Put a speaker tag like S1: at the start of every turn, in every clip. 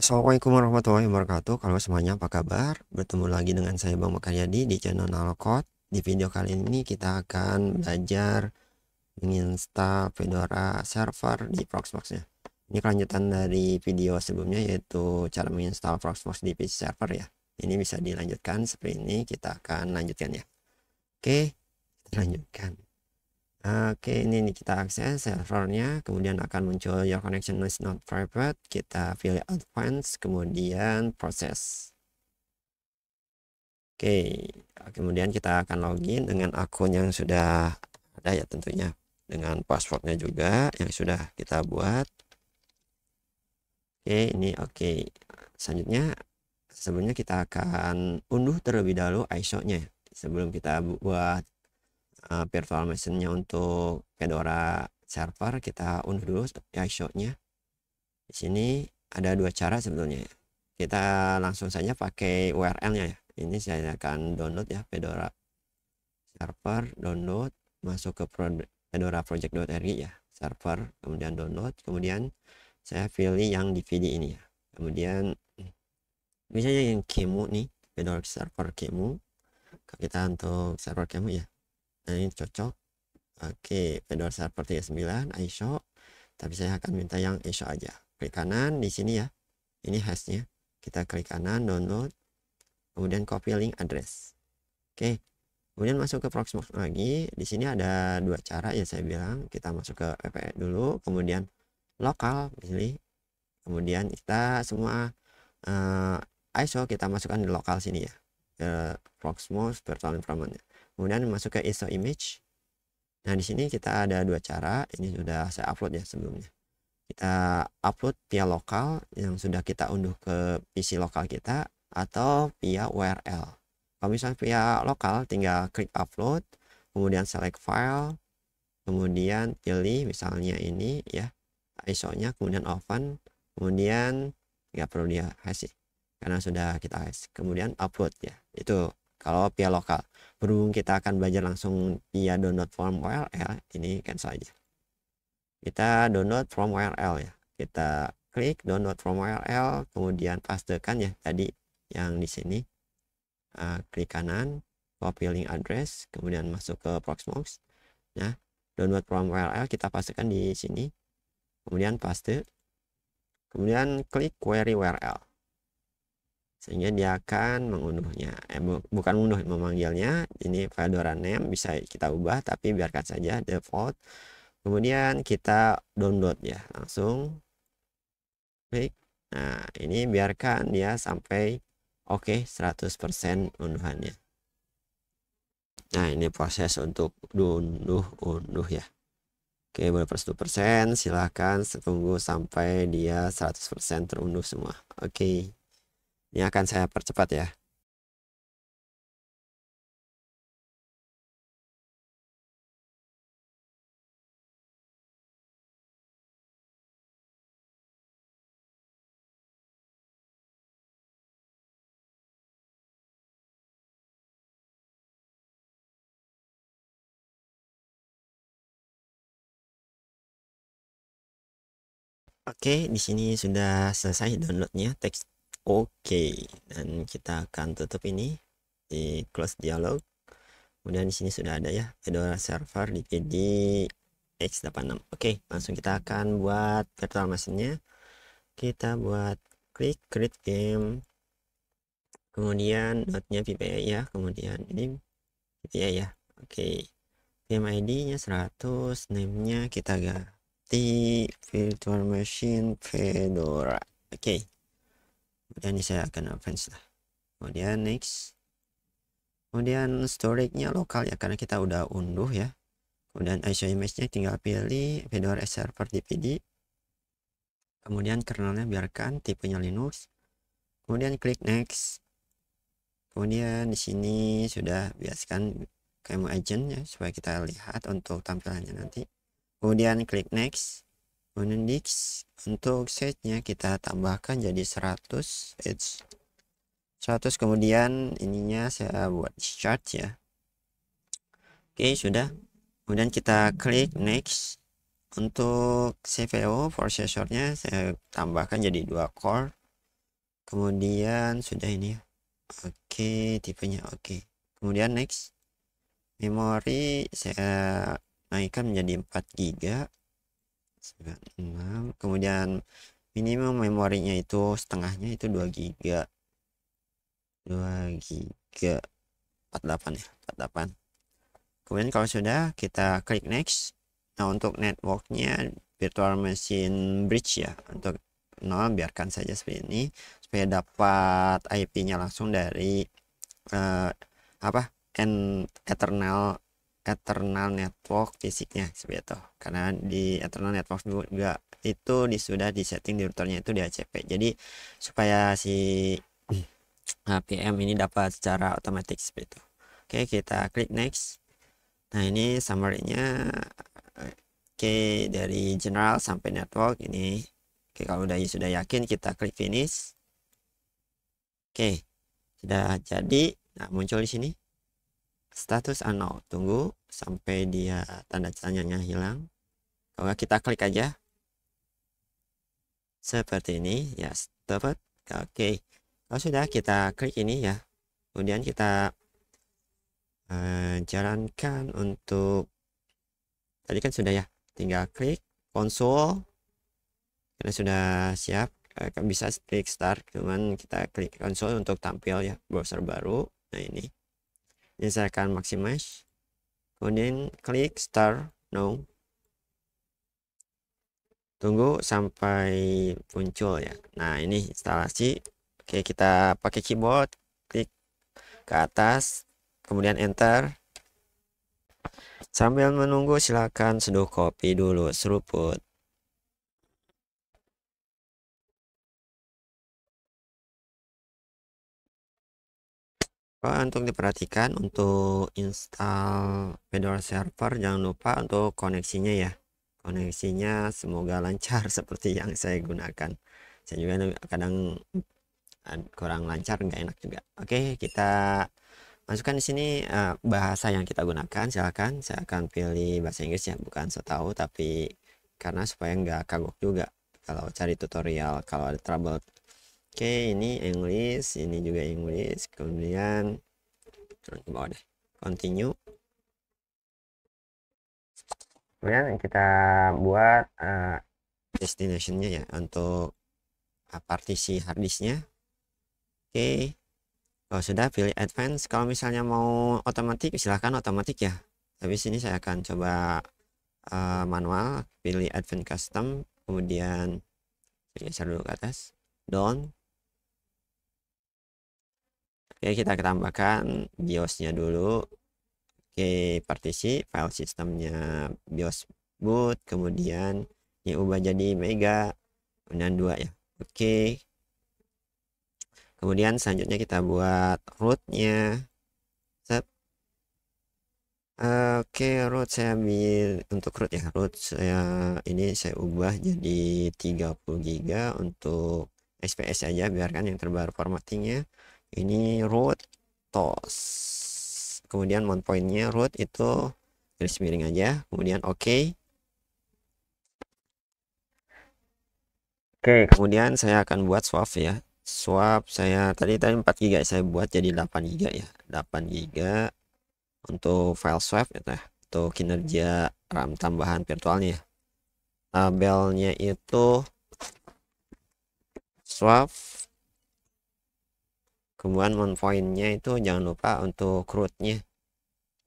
S1: Assalamualaikum warahmatullahi wabarakatuh. Kalau semuanya apa kabar? Bertemu lagi dengan saya Bang Makaryadi di channel Nalokod. Di video kali ini kita akan belajar menginstal Fedora server di Proxmox-nya. Ini kelanjutan dari video sebelumnya, yaitu cara menginstal Proxmox di PC server ya. Ini bisa dilanjutkan seperti ini, kita akan lanjutkan ya. Oke, kita lanjutkan. Oke, ini kita akses servernya, kemudian akan muncul your connection is not private. Kita pilih advance, kemudian proses. Oke, kemudian kita akan login dengan akun yang sudah ada ya, tentunya dengan passwordnya juga yang sudah kita buat. Oke, ini oke. Selanjutnya sebelumnya kita akan unduh terlebih dahulu ISO-nya sebelum kita buat virtual machine-nya untuk Fedora server. Kita unduh dulu ISO-nya. Di sini ada dua cara sebetulnya. Kita langsung saja pakai URL-nya ya. Ini saya akan download ya, Fedora server, download, masuk ke Fedora project.rg ya, server, kemudian download, kemudian saya pilih yang DVD ini ya. Kemudian misalnya yang Kemu nih, Fedora server Kemu. Kita untuk server Kemu ya. Nah, ini cocok. Oke, Fedora server 39 ISO, tapi saya akan minta yang ISO aja. Klik kanan di sini ya, ini hashnya. Kita klik kanan, download, kemudian copy link address. Oke, kemudian masuk ke Proxmox lagi. Di sini ada dua cara ya, saya bilang. Kita masuk ke VPN dulu, kemudian lokal pilih, kemudian kita semua ISO kita masukkan di lokal sini ya, ke Proxmox virtual environment. Kemudian masuk ke ISO image. Nah, di sini kita ada dua cara. Ini sudah saya upload ya sebelumnya. Kita upload via lokal yang sudah kita unduh ke PC lokal kita, atau via URL. Kalau misalnya via lokal, tinggal klik upload, kemudian select file, kemudian pilih misalnya ini ya, ISO-nya, kemudian open, kemudian nggak perlu dia hash karena sudah kita hash, kemudian upload ya. Itu kalau via lokal. Berhubung kita akan belajar langsung via download from URL, ini cancel aja. Kita download from URL ya. Kita klik download from URL, kemudian pastekan ya tadi yang di sini. Klik kanan, copy link address, kemudian masuk ke Proxmox. Nah, download from URL kita pastekan di sini, kemudian paste, kemudian klik query URL, sehingga dia akan mengunduhnya. Bukan mengunduh, memanggilnya. Ini Fedora name bisa kita ubah, tapi biarkan saja default. Kemudian kita download ya, langsung klik. Nah, ini biarkan dia sampai oke 100% unduhannya. Nah, ini proses untuk unduh ya. Oke, boleh plus 1%, silahkan tunggu sampai dia 100% terunduh semua. Oke, ini akan saya percepat ya. Oke, di sini sudah selesai downloadnya, teks oke, dan kita akan tutup ini di close dialog. Kemudian di sini sudah ada ya Fedora server di PD x86. Oke, langsung kita akan buat virtual machine-nya. Kita buat klik create game, kemudian node-nya PPA ya, kemudian ini PPA ya. Oke, game ID-nya 100, name-nya kita ganti virtual machine Fedora. Oke, kemudian ini saya akan advance lah, kemudian next, kemudian storage-nya lokal ya, karena kita udah unduh ya. Kemudian ISO image-nya tinggal pilih Fedora server DPD, kemudian kernelnya biarkan tipenya Linux, kemudian klik next. Kemudian di sini sudah biasakan Kemu agent ya, supaya kita lihat untuk tampilannya nanti. Kemudian klik next, kemudian next. Untuk setnya kita tambahkan jadi 100 H 100, kemudian ininya saya buat discharge ya. Oke, sudah. Kemudian kita klik next. Untuk CPU prosesornya saya tambahkan jadi 2 core. kemudian sudah ini ya. Oke, tipenya oke. Kemudian next, memori saya naikkan menjadi 4 GB 96. Kemudian minimum memorinya itu setengahnya itu 2 GB 2 GB 48 ya, 48. Kemudian kalau sudah, kita klik next. Nah, untuk networknya virtual machine bridge ya, untuk 0 biarkan saja seperti ini supaya dapat IP-nya langsung dari apa eternal network fisiknya seperti itu. Karena di eternal network juga itu sudah disetting di routernya itu DHCP. Jadi supaya si PM ini dapat secara otomatis seperti itu. Oke, kita klik next. Nah, ini summary-nya. Oke, dari general sampai network ini. Oke, kalau sudah yakin, kita klik finish. Oke, sudah jadi. Nah, muncul di sini status unknown. Tunggu sampai dia tanda tanyanya hilang. Kalau kita klik aja seperti ini ya, stop. Oke, kalau sudah, kita klik ini ya. Kemudian kita jalankan untuk tadi kan sudah ya, tinggal klik konsol karena sudah siap. Bisa klik start, cuman kita klik konsol untuk tampil ya browser baru. Nah, ini saya akan maximize, kemudian klik start now, tunggu sampai muncul ya. Nah, ini instalasi. Oke, kita pakai keyboard, klik ke atas, kemudian enter. Sambil menunggu, silakan seduh kopi dulu, seruput. Untuk diperhatikan, untuk install Fedora server jangan lupa untuk koneksinya ya. Koneksinya semoga lancar seperti yang saya gunakan. Saya juga kadang kurang lancar, nggak enak juga. Oke, kita masukkan di sini bahasa yang kita gunakan. Silakan, saya akan pilih bahasa Inggris ya, bukan so tahu, tapi karena supaya nggak kagok juga kalau cari tutorial kalau ada trouble. Oke, ini English, ini juga English. Kemudian turun ke bawah deh, continue. Kemudian kita buat destinationnya ya, untuk partisi harddisknya. Oke, kalau sudah, pilih advance. Kalau misalnya mau otomatis, silahkan otomatis ya, tapi sini saya akan coba manual. Pilih advance custom, kemudian geser dulu ke atas, down. Oke, kita tambahkan BIOS-nya dulu. Oke, partisi file sistemnya BIOS boot, kemudian ini ubah jadi mega, kemudian 2 ya. Oke, kemudian selanjutnya kita buat rootnya. Oke, root saya ambil untuk root ya. Root saya ini saya ubah jadi 30 GB untuk SPS aja, biarkan yang terbaru formattingnya. Ini root tos, kemudian mount point-nya root itu garis miring aja, kemudian oke. Oke, kemudian saya akan buat swap ya. Swap saya tadi 4 GB, saya buat jadi 8 GB ya. 8 GB untuk file swap ya, untuk kinerja RAM tambahan virtualnya. Tabelnya itu swap, kemudian mount point-nya itu jangan lupa untuk root-nya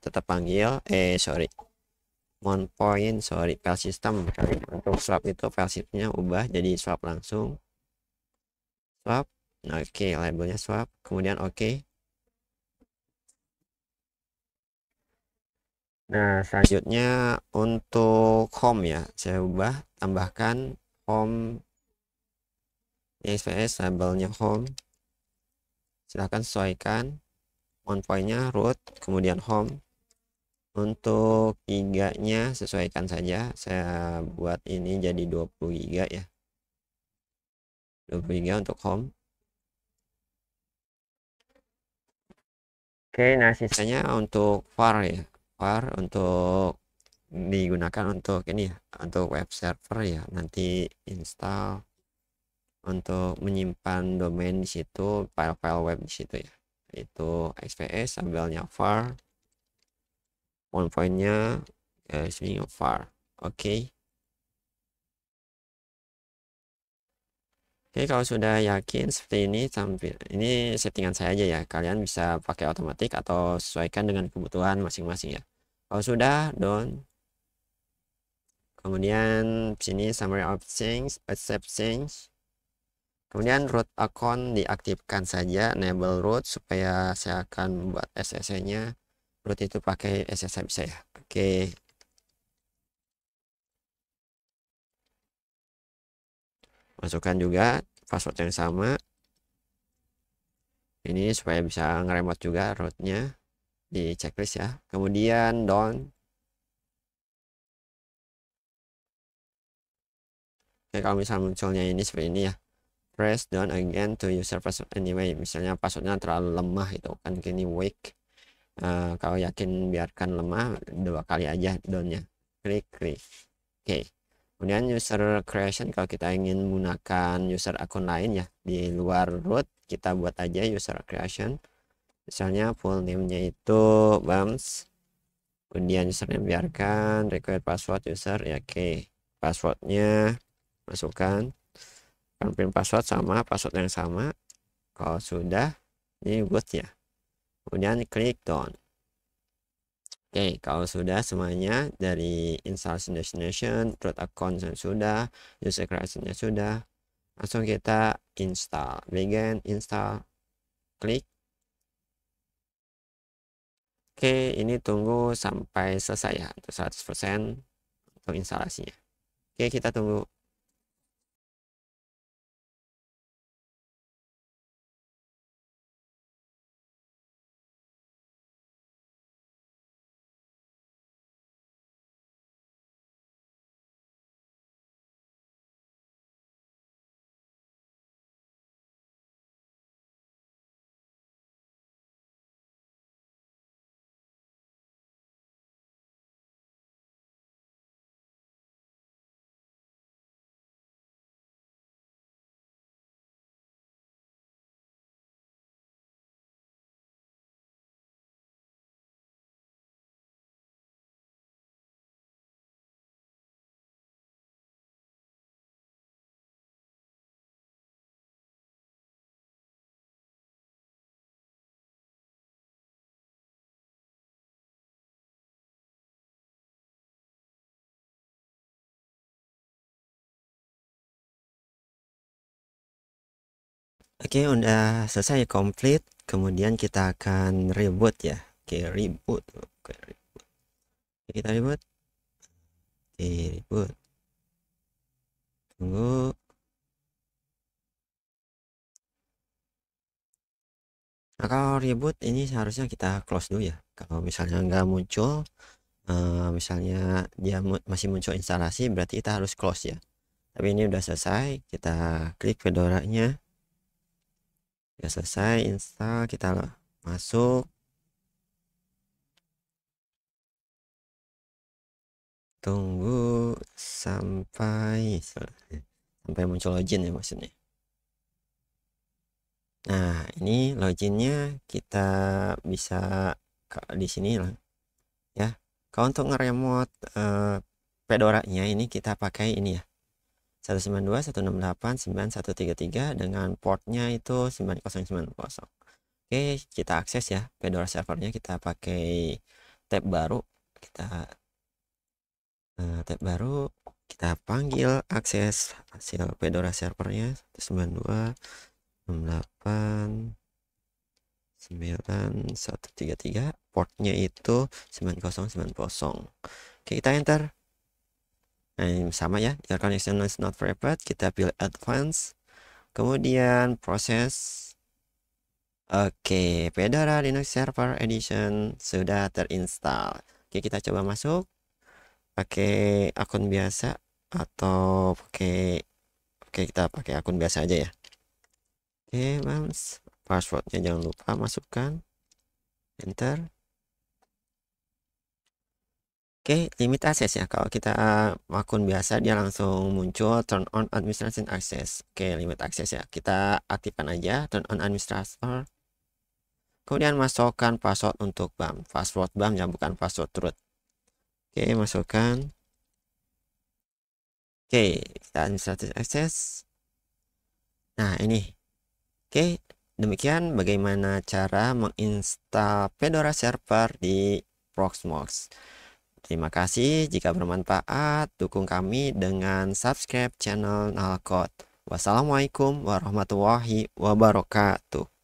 S1: tetap panggil mount point, file system. Untuk swap itu file systemnya ubah jadi swap langsung, swap. Nah, oke, labelnya swap, kemudian oke. Nah, selanjutnya untuk home ya, saya ubah, tambahkan home SPS, labelnya home. Silahkan sesuaikan. On point-nya root, kemudian home. Untuk giganya sesuaikan saja, saya buat ini jadi 20 GB ya, 20 GB untuk home. Oke, nah sisanya untuk var ya, var untuk digunakan untuk ini ya, untuk web server ya, nanti install untuk menyimpan domain di situ, file-file web di situ ya, itu XPS sambalnya var, point-pointnya garisnya var. Oke. Oke, kalau sudah yakin seperti ini, tampil ini settingan saya aja ya. Kalian bisa pakai otomatis atau sesuaikan dengan kebutuhan masing-masing ya. Kalau sudah done, kemudian sini summary of change, accept change. Kemudian root account diaktifkan saja, enable root supaya saya akan buat SSH-nya. Root itu pakai SSH bisa ya. Oke. Masukkan juga password yang sama. Ini supaya bisa ngeremote juga rootnya di checklist ya. Kemudian done. Oke, kalau misal munculnya ini seperti ini ya, press down again to user password anyway. Misalnya passwordnya terlalu lemah itu kan gini weak. Kalau yakin biarkan lemah, 2 kali aja downnya. Klik. Oke. Kemudian user creation, kalau kita ingin menggunakan user akun lain ya di luar root, kita buat aja user creation. Misalnya full name-nya itu bams. Kemudian username biarkan, required password user ya oke. Passwordnya masukkan, confirm password sama password yang sama. Kalau sudah, ini good ya. Kemudian klik done. Oke, kalau sudah semuanya dari installation destination, root account sudah, user creation-nya sudah, langsung kita install. Begin install, klik. Oke, ini tunggu sampai selesai ya, untuk 100% untuk instalasinya. Oke, kita tunggu. Oke, udah selesai komplit. Kemudian kita akan reboot ya. Oke, reboot. Oke, kita reboot. Oke, reboot. Tunggu. Nah, kalau reboot ini seharusnya kita close dulu ya. Kalau misalnya nggak muncul, misalnya dia masih muncul instalasi, berarti kita harus close ya. Tapi ini udah selesai. Kita klik Fedora-nya. Udah selesai install, kita masuk. Tunggu sampai muncul login ya maksudnya. Nah, ini loginnya kita bisa di sini lah ya. Kalau untuk ngeremote Fedora-nya ini kita pakai ini ya. 192.168.9133 dengan portnya itu 9090. Oke, kita akses ya Fedora servernya, kita pakai tab baru. Kita tab baru, kita panggil akses hasil Fedora servernya 192.168.9133, portnya itu 9090. Oke, kita enter. Nah, ini sama ya, your connection is not private, kita pilih advance, kemudian proses. Oke, Fedora Linux Server Edition sudah terinstall. Oke, kita coba masuk pakai akun biasa atau kita pakai akun biasa aja ya. Oke, Mams, passwordnya jangan lupa masukkan, enter. Oke, limit akses ya. Kalau kita akun biasa dia langsung muncul turn on administration access. Oke, limit akses ya. Kita aktifkan aja turn on administrator. Kemudian masukkan password untuk BAM. Password BAM ya, bukan password root. Oke, masukkan. Oke, kita administrator access. Nah, ini. Oke, demikian bagaimana cara menginstal Fedora Server di Proxmox. Terima kasih, jika bermanfaat, dukung kami dengan subscribe channel Nalcode. Wassalamualaikum warahmatullahi wabarakatuh.